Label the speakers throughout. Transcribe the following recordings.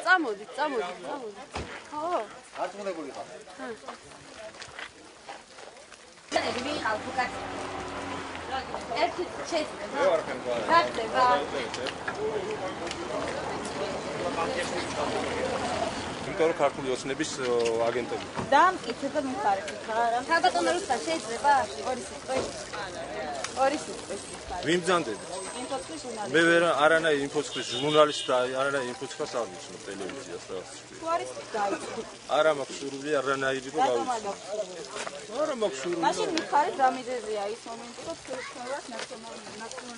Speaker 1: წამოდით. ხო.
Speaker 2: არწმუნებული ხარ?
Speaker 1: ვიყავ უკან. ერთი შეიძლება.
Speaker 2: მე ვარ ხემგვარი.
Speaker 1: გახდება.
Speaker 2: იმიტომ რომ ქართული ოცნების აგენტები.
Speaker 1: დამკითხება მიხარეთ რა. თავდატონა რუსთან შეიძლება? ორი სიტყვის.
Speaker 2: ვინ ბრძანდეთ?
Speaker 1: ინფოცხის ჟურნალისტი.
Speaker 2: მე ვერ არანაირ ინფოცხის ჟურნალისტი და არანაირ ინფოცხას არ ვიცნობ ტელევიზიას და
Speaker 1: თუ არის დაიწყო.
Speaker 2: არა მაქვს სურვილი არანაირი რომ გავიცნო. არა მაქვს სურვილი.
Speaker 1: მაშინ მიხარეთ რა მიზეზია ის მომენტი რომ თქვენს ნაციონალური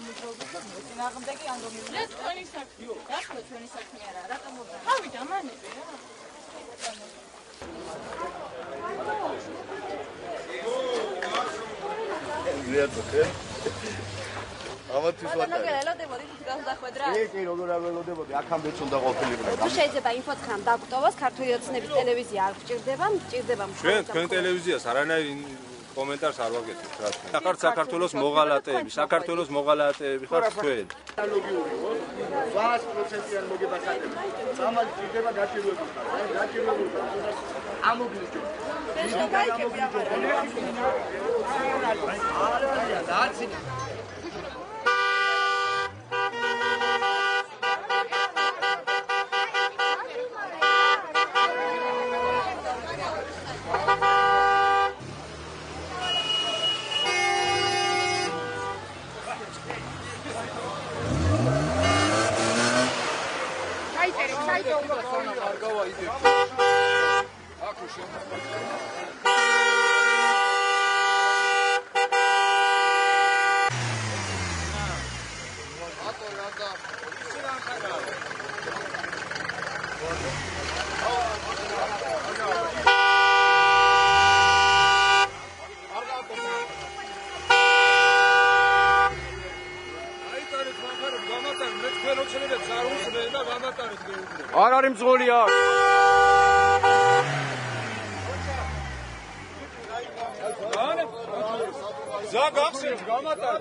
Speaker 1: მოძრაობის წინააღმდეგი ან რომელი რა თქვენი საქმეა? რა თქვენი საქმე არა? რატომ მოვიდა? ავიდა მანები რა.
Speaker 2: ვიათოქე. ამათთვის ვატარე.
Speaker 1: ანუ ელოდებოდი თუ გავდახვედრა?
Speaker 2: კი, როგორ არ ველოდებოდი, აქამდე უნდა ყოფილიყო.
Speaker 1: თუ შეიძლება ინფოცხამ დაგვტოვოს, ქართული ოცნების ტელევიზია არ გჭირდება, მჭირდება
Speaker 2: ჩვენ თქვენ ტელევიზიას არანაირ კომენტარს არ ვაკეთებთ რა თქმა უნდა. ხართ საქართველოს მოღალატეები, საქართველოს მოღალატეები ხართ თქვენ.
Speaker 3: ლოგიური ხო? 100%-იან მოგებასაკეთებ. სამალი ჭირდება გაჭირვებული. გაჭირვებული. ამოგლიჯო. არ არის მძღოლი აქ. ზა გახსენე გამატარ.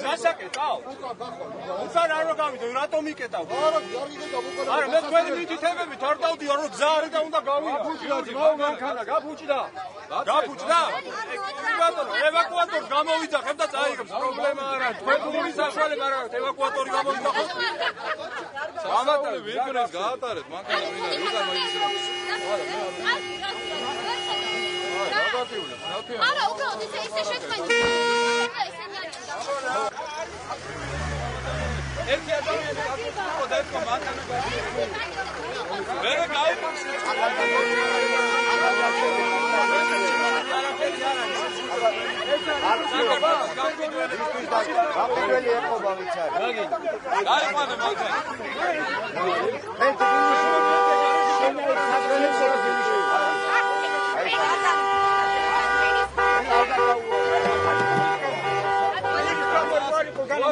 Speaker 3: გასაკეთავ. უცარ არ გავიდო, რატომ იკეტავ? არა, მე თქვენი მითითებებით არ დავდიო, რომ გზა არ უნდა გავიდო. მანქანა გაფუჭდა. გაფუჭდა? ევაკუატორ, ევაკუატორ გამოვიძახებ და წაიღებს. პრობლემა არ არის. თქვენ გული საშუალება არ აქვს, ევაკუატორი გამოვიძახოთ. გამატარეთ, ვიქნეს გაატარეთ, მანქანა ვინ არის? უგან მოიწევს.
Speaker 4: არა, უბრალოდ ისე შექმნით.
Speaker 3: ერთი ადამიანი გაკეთდა და ერთმა მანქანა გაიგო. მე გაიფიქრე.
Speaker 2: აპრილი ეყობა ვიცარი.
Speaker 3: გაიყვანე მანქანა.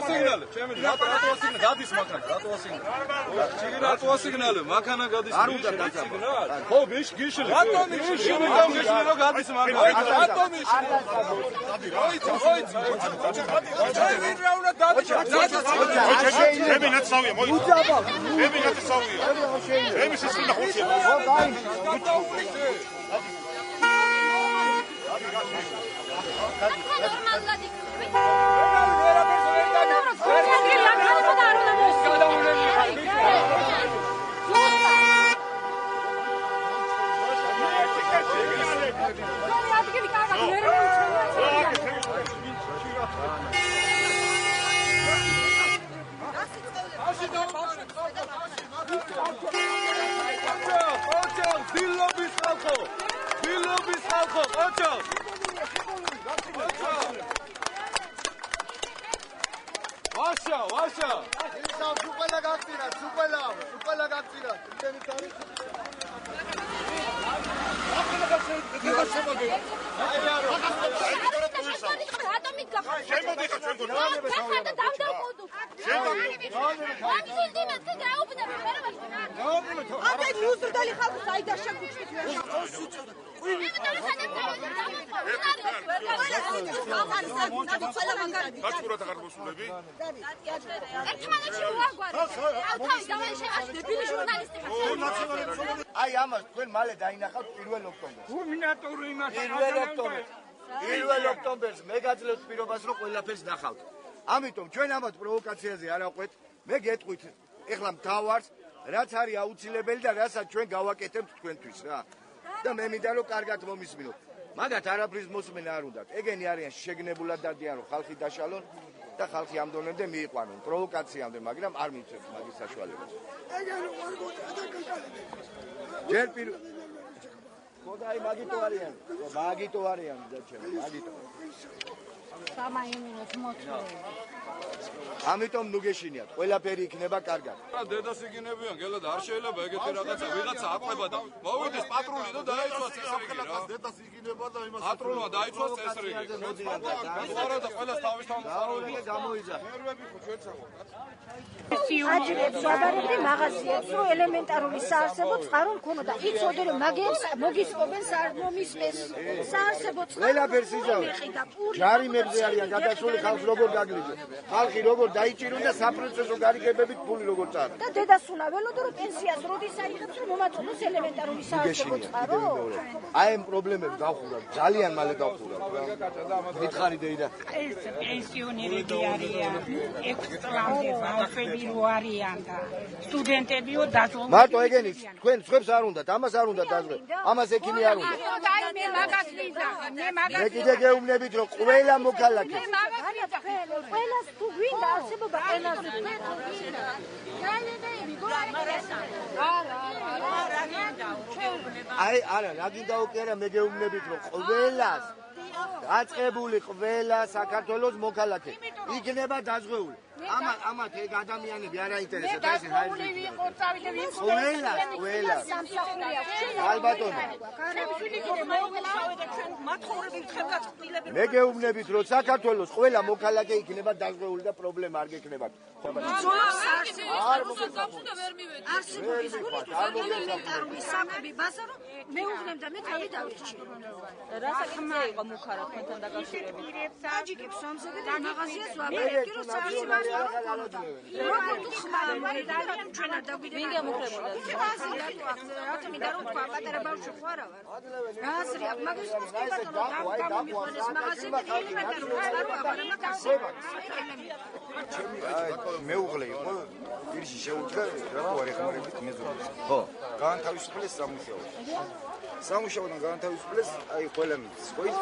Speaker 3: სიგნალი, ჩემი რატო სიგნალი გადის მანქანა, რატო სიგნალი? რატო სიგნალი, მანქანა გადის სიგნალი. ხო, გიშლი. რატო მიშლი რომ გადის მანქანა? რატო მიშლი? მოიცა. ვინ რა უნდა დაიჭა?
Speaker 5: ჩემი ნაცავია, მოიცა. ჩემი ნაცავია. ჩემი სისხლი ნახოჩია. ხო, ვაშა. ისა უყელა გაგწირა, უყელა გაგწირა. იმენი თარი.
Speaker 4: ატომი გახდა. შემოდი ხა ჩვენ გონა. და დავდავ მოდუ.
Speaker 5: შემოდი.
Speaker 4: ამის ინდიმას გაუბნები, მე რა ვაშნა.
Speaker 6: აბა მიუძრდალი ხალხი საიდან შეგუჩით
Speaker 5: გაცურა და გარდმოსულები
Speaker 4: ერთმანეთში უაგვარი ავთავის დავალი შეაშდები ჟურნალისტები
Speaker 7: აი ამას თქვენ მალე დაინახავთ 1 ოქტომბერს.
Speaker 3: გუბერნატორი იმას
Speaker 7: 1 ოქტომბერს. 1 ოქტომბერს მე გაძლევთ პირობას რომ ყველაფერს ნახავთ. ამიტომ ჩვენ ამათ პროვოკაციაზე არ აყვეთ. მე გეტყვით ეხლა მთავარს რაც არის აუცილებელი და რასაც ჩვენ გავაკეთებთ თქვენთვის რა. და მე მინდა რომ კარგად მომისმინოთ. მაგათ არაფრის მოსმენა არ უნდათ. ეგენი არიან შეგნებულად დადიან რომ ხალხი დაშალონ და ხალხი ამ დონემდე მიიყვანონ პროვოკაციამდე, მაგრამ არ მიცემთ მაგის საშუალებას. ჯერ პირველ ხოდაი მაგიტო არიან, მაგიტო არიან დაჩემ, მაგიტო. ამიტომ ნუ გეშინიათ, ყველაფერი იქნება კარგად.
Speaker 2: დედას იგინებიან, გელა და არ შეიძლება ეგეთი რაღაცა, ვიღაცა აყვება და მოვიდეს პატრული და დაიცვას წესრიგი რა.
Speaker 5: დედას იგინება და იმას
Speaker 2: პატრულმა დაიცვას წესრიგი. არა და ყველას თავისთავად
Speaker 7: დაუვიდე გამოიძახ.
Speaker 5: ნერვები ხო ჩვენცაღო.
Speaker 6: აჯილებს ვაბარებდი მაღაზიებს, რომ ელემენტარული საარსებო წყარო მქონოდა. იცოდე რომ მაგებს მოგისწობენ მომისმეს. საარსებო წყარო.
Speaker 7: ყველაფერს იზავენ. ჯარიმებზე არიან გადასული ხალხს როგორ გაგლიჯო. ხალხი როგორ დაიჭირონ და საპროცესო გარიგებებით ფული როგორ წარო.
Speaker 6: და დედას უნდა ველოდო რომ პენსიას როდის აიღებს რომ მომაწოდოს ელემენტარული საარსებო წყარო.
Speaker 7: აი ამ პრობლემებს გავხურავ, ძალიან მალე გავხურავ. მითხარი დეიდა.
Speaker 8: ეს პენსიონერები არიან, 6 წლამდე ბავშვები რო არიან და სტუდენტებიო დაძლევა.
Speaker 7: მარტო ეგენი თქვენ სხვებს არ უნდათ, ამას არ უნდა დაძღვე. ამას ექიმი არ უნდა.
Speaker 8: აი მე მაგას ვიზახე, მე მაგას.
Speaker 7: მე კიდე გეუბნებით რომ ყველა მოქალაქე
Speaker 6: ყველას თუ გვინდა არსებობა ენაზე გვინდა.
Speaker 7: აი არა, რა გინდაო კი არა, მე გეუბნებით რომ ყველას დაწყებული ყველა საქართველოს მოქალაქე იქნება დაზღვეული. ამათ ეგ ადამიანები არ აინტერესებთ ეს ჰაერზი. ყველა. ალბათონო. მე გეუბნებით რომ საქართველოს ყველა მოქალაქე იქნება დაზღვეული და პრობლემა არ გექნებათ.
Speaker 6: ელემენტარული საქმეები ბაზარო მეუღლემ და მე თავი დავრჩი.
Speaker 1: რა საკითხია იყო მუხარა თქვენთან დაკავშირებით?
Speaker 6: ტაჯიკებს ვამზადებ და მაღაზიას ვაბერებდი რომ საერთოდ როგორ თუ ხმარა ძალიან ჩვენ არ დაგვიდება.
Speaker 1: ვინ გემუქრებოდა?
Speaker 6: რატომ მინდა რომ თქვა პატარა ბავშვი ხო არა ვარ? რა აზრი აქვს მაგის სკიპატონო გამომიხონეს მაღაზიები ელემენტარული წყარო აღარ მაგას.
Speaker 7: მეუღლე იყო პირში შეუდგა რა ვარ ეხმარებით მეზობლებს. ხო,
Speaker 9: გაანთავისუფლეს სამუშაოდ. სამუშაოდან გაანთავისუფლეს, აი ყველა მის, ხო ის?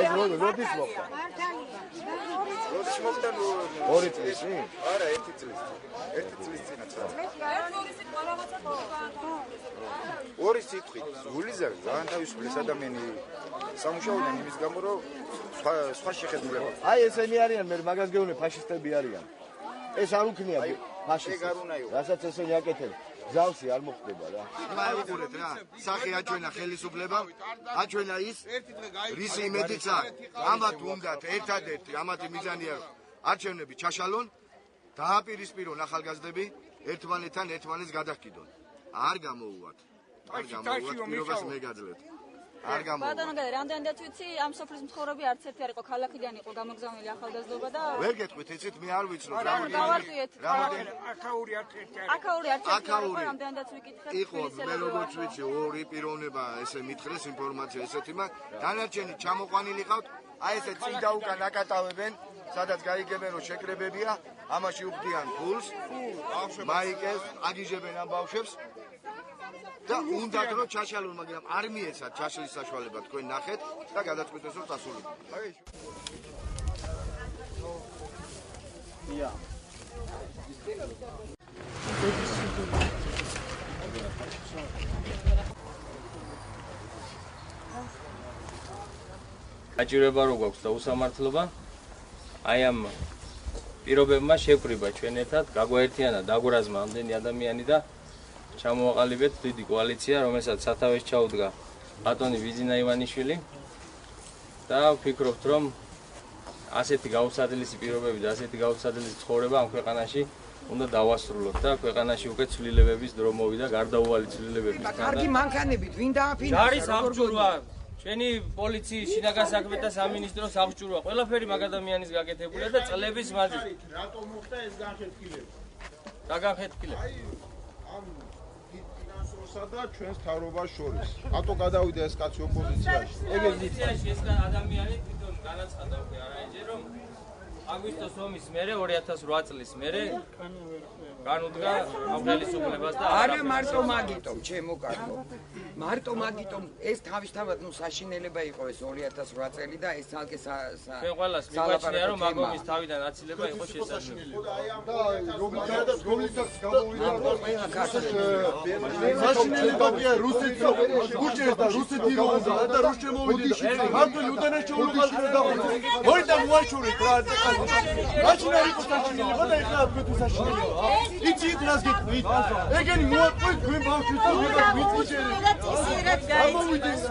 Speaker 7: ეს როდის მოხდა?
Speaker 9: როდის მოხდა?
Speaker 7: 2 წლის წინ?
Speaker 9: არა, 1 წლის. 1 წლის წინაც რა. 2 სიტყვით, გულიზა გაანთავისუფლეს ადამიანი სამუშაოდან იმის გამო, რომ სხვა შეხედულება.
Speaker 7: აი ესენი არიან, მე მაგას გეუბნე ფაშისტები არიან. ეს არ უქნია ფაშისტი. რასაც ესენი აკეთებს. ზავსი არ მოხდება რა. მაიყურეთ რა. სახე აჩვენა ხელისუფლებამ, აჩვენა ის, რისი იმედიც აქვს. ამათ უნდათ ერთადერთი ამათი მიზანია რომ არჩევნები ჩაშალონ, დააპირისპირონ ახალგაზრდები, ერთმანეთთან ერთმანეთს გადაჰკიდონ. არ გამოუვათ. არ გამოუვათ პირობას მეგაძლევთ. არ გამოუვათ.
Speaker 1: ბატონო, რამდენადაც ვიცი, ამ სოფლის მცხოვრები არც ერთი არ იყო, ქალაქიდან იყო გამოგზავნილი ახალგაზრდობა და
Speaker 7: ვერ გეტყვით, იცით, მე არ ვიცნობ
Speaker 1: რა დავარკვიეთ.
Speaker 8: აქაური არც ერთი.
Speaker 1: აქაური არც ერთი არ იყო, რამდენადაც ვიკითხეთ.
Speaker 7: იყო, მე როგორც ვიცი, ორი პიროვნება ესე მითხრეს ინფორმაცია ესეთი მაგ, დანარჩენი ჩამოყვანილი ყავთ, აი ესე წინ და უკან აკატავებენ, სადაც გაიგებენ რომ შეკრებებია, ამაში უხდიან ფულს, მაიკებს, აგიჟებენ ამ ბავშვებს. და უნდათ რომ ჩაშალონ, მაგრამ არ მიეცათ ჩაშლის საშუალება თქვენ ნახეთ და გადაწყვეტეს რომ დასულიყო.
Speaker 10: აჭირება რო გვაქვს და უსამართლობა აი ამ პირობებმა შევკრიბა ჩვენ ერთად გაგვაერთიანა დაგვარაზმა ამდენი ადამიანი და ჩამოვაყალიბეთ დიდი კოალიცია, რომელსაც სათავეს ჩაუდგა ბატონი ვიზინა ივანიშვილი და ვფიქრობთ, რომ ასეთი გაუსაძლესი პირობები და ასეთი გაუსაძლესი ცხოვრება ამ ქვეყანაში უნდა დავასრულოთ და ქვეყანაში უკვე ცვლილებების დრო მოვიდა, გარდაუვალი ცვლილებების.
Speaker 11: კარგი მანქანებით ვინ დააფინანსა?
Speaker 10: ჯარის აღჭურვა, ჩვენი პოლიციის შინაგან საქმეთა სამინისტროს აღჭურვა, ყველაფერი მაგ ადამიანის გაკეთებულია და წლების მანძილზე.
Speaker 5: რატომ მოხდა ეს განხეთქილება?
Speaker 10: რა განხეთქილება?
Speaker 5: ფინანსურსა და ჩვენს თავრობას შორის. რატო გადავიდა ეს კაცი ოპოზიციაში?
Speaker 10: ოპოზიციაში ეს ადამიანი თვითონ განაცხადა უკვე არაჯერ რომ აგვისტოს ომის მერე 2008 წლის მერე განუდგა ამ ხელისუფლებას და
Speaker 11: არა მარტო მაგიტომ, ჩემო კარგო. მარტო მაგიტომ ეს თავისთავად საშინელება იყო ეს 2008 წელი და ეს თალკე
Speaker 10: ჩვენ ყველას მიგვაჩნია რომ მაგომის თავიდან აცილება იყო შესაძლებელი.
Speaker 7: და რომლითაც გამოვიდა საშინელებაა რუსეთს უჭერს და რუსეთი როღდა და რუსი შემოვიდა. მარტო უდანაშაულო ხალხი დაყო. მოიდა მოაშურეთ რა მაშინ არ იყო საშინელება და ეხლა თქვენ საშინელებაა. იცით რას გეტყვით? ეგენი მოაყვეთ თქვენ ბავშვებს და ვიწყიჭერეთ. გამოვიდეს.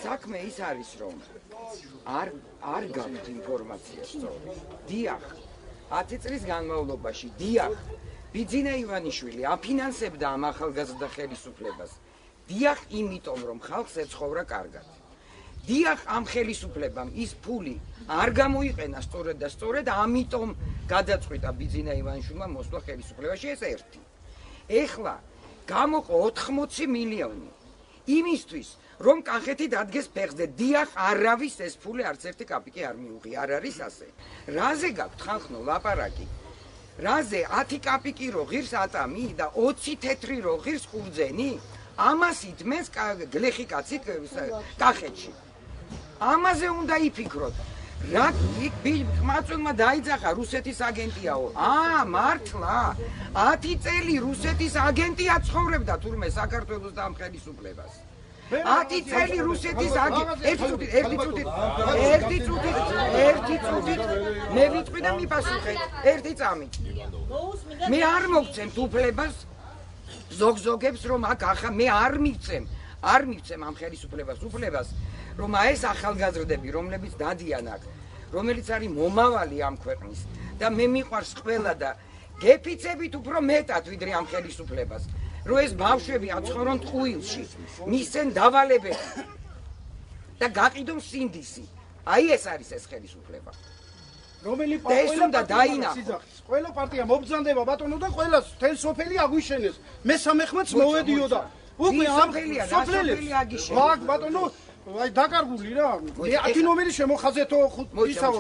Speaker 11: საქმე ის არის რომ არ გაქვთ ინფორმაცია სწორი. დიახ, 10 წლის განმავლობაში დიახ, ბიძინა ივანიშვილი აფინანსებდა ამ ახალგაზრდა ხელისუფლებას. დიახ, იმიტომ რომ ხალხს ეცხოვრა კარგად. დიახ, ამ ხელისუფლებამ ის ფული არ გამოიყენა სწორედ და სწორედ ამიტომ გადაწყვიტა ბიძინა ივანიშვილმა მოსვლა ხელისუფლებაში ეს ერთი. ეხლა გამოყო 80 მილიონი იმისთვის რომ კახეთი დადგეს ფეხზე. დიახ, არავის ეს ფული არც ერთი კაპიკი არ მიუღია, არ არის ასე. რაზე გაქვთ ხალხო ლაპარაკი? რაზე 10 კაპიკი რო ღირს ატამი და 20 თეთრი რო ღირს ყურძენი? ამას ითმეს გლეხი კაცი კახეთში. ამაზე უნდა იფიქროთ. რა ყმაწვილმა დაიძახა რუსეთის აგენტიაო. მართლა 10 წელი რუსეთის აგენტია ცხოვრებდა თურმე საქართველოს და ამ ხელისუფლებას. 10 წელი რუსეთის ერთი წუთით მე ვიტყვი და მიპასუხეთ ერთი წამით. მე არ მოგცემთ უფლებას ზოგზოგებს რომ აქ ახლა მე არ მივცემ ამ ხელისუფლებას უფლებას რომ ეს ახალგაზრდები რომლებიც დადიან აქ რომელიც არის მომავალი ამ ქვეყნის და მე მიყვარს ყველა და გეფიცებით უფრო მეტად ვიდრე ამ ხელისუფლებას რომ ეს ბავშვები აცხოვრონ ტყუილში მისცენ დავალებები და გაყიდონ სინდისი. აი ეს არის ეს ხელისუფლება.
Speaker 12: რომელი
Speaker 11: ყველა
Speaker 12: პარტია მობრძანდება ბატონო და ყველა თელ სოფელი აგვიშენეს. მე სამეხმაც მოვედიოდა. უკვე ამ სოფლელებს მაგ ბატონო აი დაკარგული რა. 10 ნომერი შემოხაზეთო 5 ისაო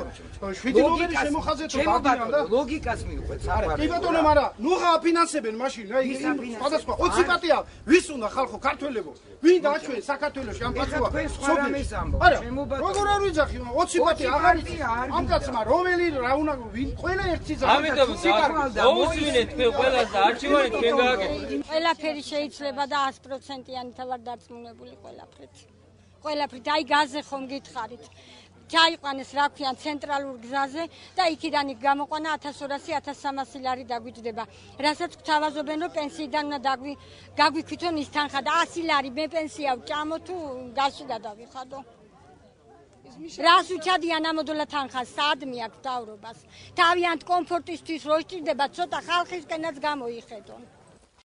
Speaker 12: 7 ნომერი შემოხაზეთო ბატონო და
Speaker 11: ლოგიკას მიუყვეთ საყარაო.
Speaker 12: კი ბატონო, მაგრამ ნუღა აფინანსებენ მაშინ აი სხვადასხვა 20 პარტია ვის უნდა ხალხო ქართველებო ვინ დაჩვენ საქართველოში ამ პარტია როგორ არ ვიძახი 20 პარტია აღარ იცი ამ კაცმა რომელი რა უნდა ვინ ყველა ერთი ძახი
Speaker 10: ამიტომ მოუსმინეთ თქვენ ყველას და არჩევანი თქვენ გააკეთეთ.
Speaker 6: ყველაფერი შეიძლება და 100%-იანი თავარ დარწმუნებული ყველაფრით აი გაზზე ხომ გითხარით ჩაიყვანეს რა ქვიან ცენტრალურ გზაზე და იქიდან იქ გამოყვანა 1200-1300 ლარი დაგვიჯდება. რასაც გვთავაზობენ რომ პენსიიდან უნდა გაგვიქვითონ ის თანხა და 100 ლარი მე პენსია ვჭამო თუ გასში გადავიხადო. რას უჩადიან ამოდოლა თანხას საადმი აქვს მთავრობას. თავიანთ კომფორტისთვის რო სჭირდება ცოტა ხალხისკენაც გამოიხედონ.